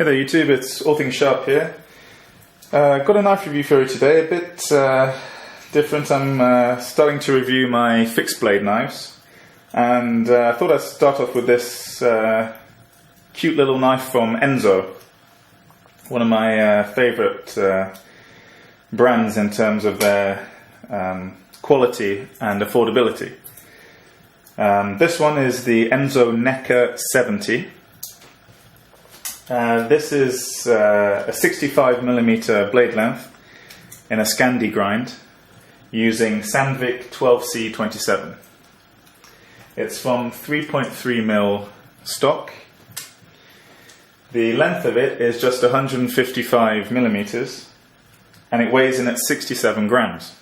Hey there YouTube, it's All Things Sharp here. Got a knife review for you today, a bit different. I'm starting to review my fixed blade knives, and I thought I'd start off with this cute little knife from Enzo, one of my favourite brands in terms of their quality and affordability. This one is the Enzo Necker 70. This is a 65mm blade length in a Scandi grind using Sandvik 12C27. It's from 3.3mm stock. The length of it is just 155mm and it weighs in at 67 grams.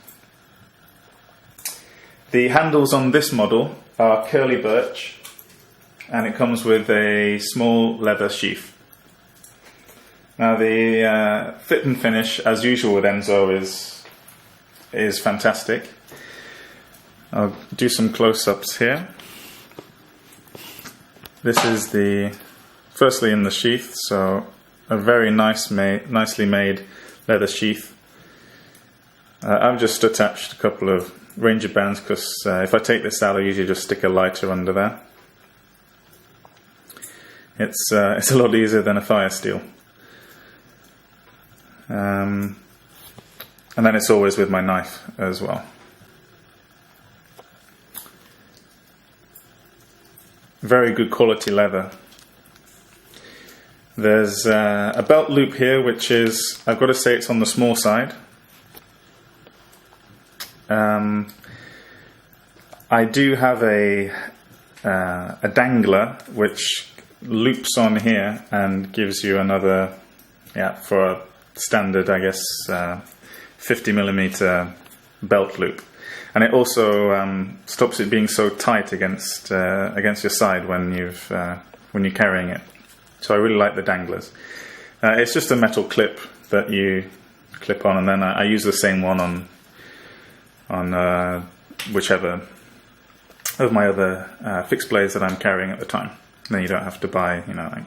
The handles on this model are curly birch and it comes with a small leather sheath. Now the fit and finish, as usual with Enzo, is fantastic. I'll do some close-ups here. This is firstly in the sheath, so a very nicely made leather sheath. I've just attached a couple of Ranger bands because if I take this out, I usually just stick a lighter under there. It's a lot easier than a fire steel. And then it's always with my knife as well. Very good quality leather. There's a belt loop here, which is, I've got to say, it's on the small side. I do have a dangler which loops on here and gives you another, for a standard, I guess, 50mm belt loop, and it also stops it being so tight against your side when you're carrying it. So I really like the danglers. It's just a metal clip that you clip on, and then I use the same one on whichever of my other fixed blades that I'm carrying at the time. And then you don't have to buy, like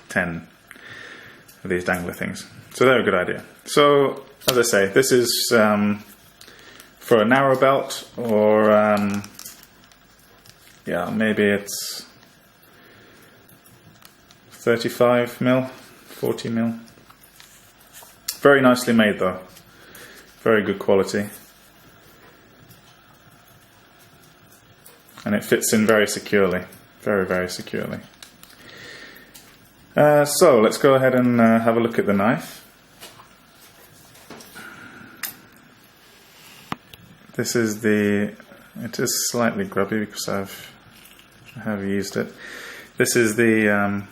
10 of these dangler things. So they're a good idea. So, as I say, this is for a narrow belt, or maybe it's 35mm, 40mm. Very nicely made though. Very good quality. And it fits in very securely. Very, very securely. So let's go ahead and have a look at the knife. It is slightly grubby because I have used it. This is the,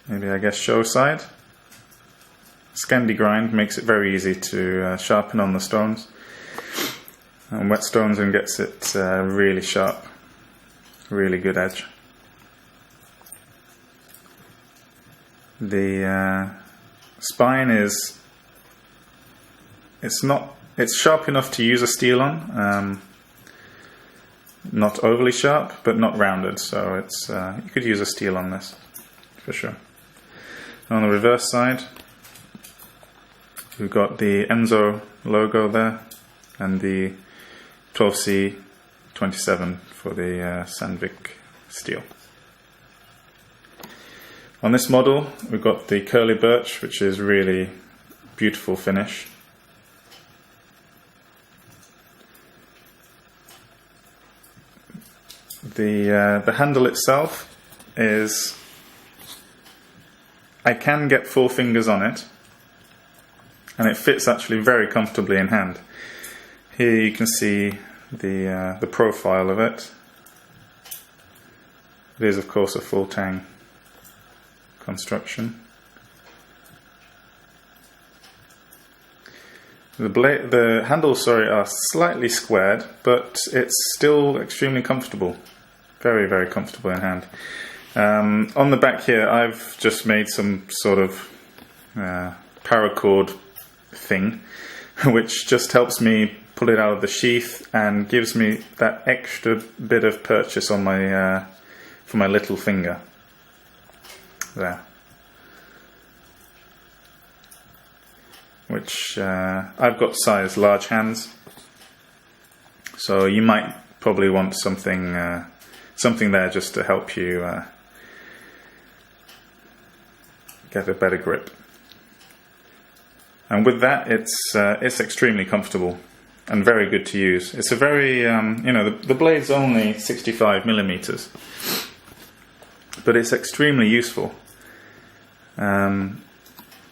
maybe I guess show side. Scandi grind makes it very easy to sharpen on the stones. And wet stones, and gets it really sharp. Really good edge. The spine is, it's sharp enough to use a steel on, not overly sharp, but not rounded, so it's you could use a steel on this, for sure. On the reverse side, we've got the Enzo logo there, and the 12C27 for the Sandvik steel. On this model, we've got the curly birch, which is really beautiful finish. The handle itself is, I can get 4 fingers on it, and it fits actually very comfortably in hand. Here you can see the profile of it. It is of course a full tang construction. The handles, are slightly squared, but it's still extremely comfortable. Very, very comfortable in hand. On the back here, I've just made some sort of paracord thing, which just helps me pull it out of the sheath and gives me that extra bit of purchase on my for my little finger there. which I've got size large hands, so you might probably want something there just to help you get a better grip. And with that, it's extremely comfortable and very good to use. It's a very the blade's only 65 millimeters, but it's extremely useful.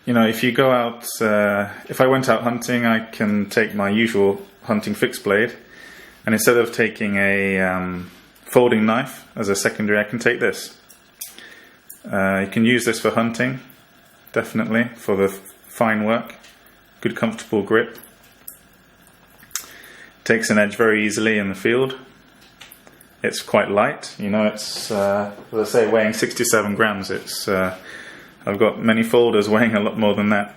If you go out, if I went out hunting, I can take my usual hunting fixed blade, and instead of taking a folding knife as a secondary, I can take this. You can use this for hunting, definitely, for the fine work. Good comfortable grip. Takes an edge very easily in the field. It's quite light, it's, as I say, weighing 67 grams. It's I've got many folders weighing a lot more than that.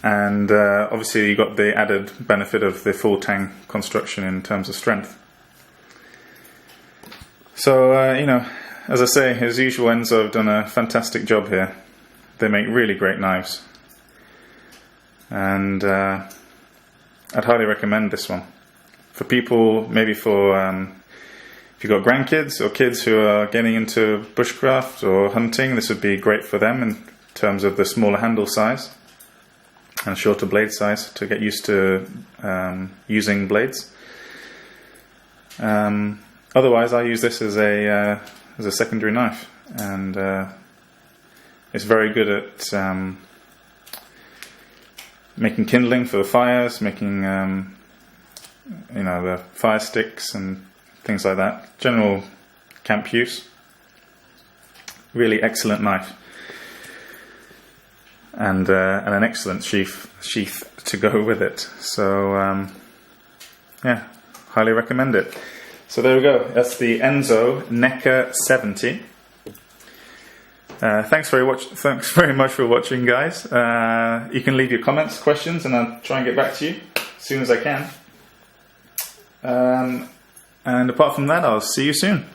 And obviously you've got the added benefit of the full tang construction in terms of strength. So, as I say, as usual, Enzo have done a fantastic job here. They make really great knives. And I'd highly recommend this one. For people, maybe for if you've got grandkids or kids who are getting into bushcraft or hunting, this would be great for them in terms of the smaller handle size and shorter blade size to get used to using blades. Otherwise, I use this as a secondary knife, and it's very good at making kindling for the fires, making the fire sticks and things like that. General camp use. Really excellent knife, and an excellent sheath to go with it. So yeah, highly recommend it. So there we go. That's the Enzo Necker 70. Thanks very much for watching, guys. You can leave your comments, questions, and I'll try and get back to you as soon as I can. And apart from that, I'll see you soon.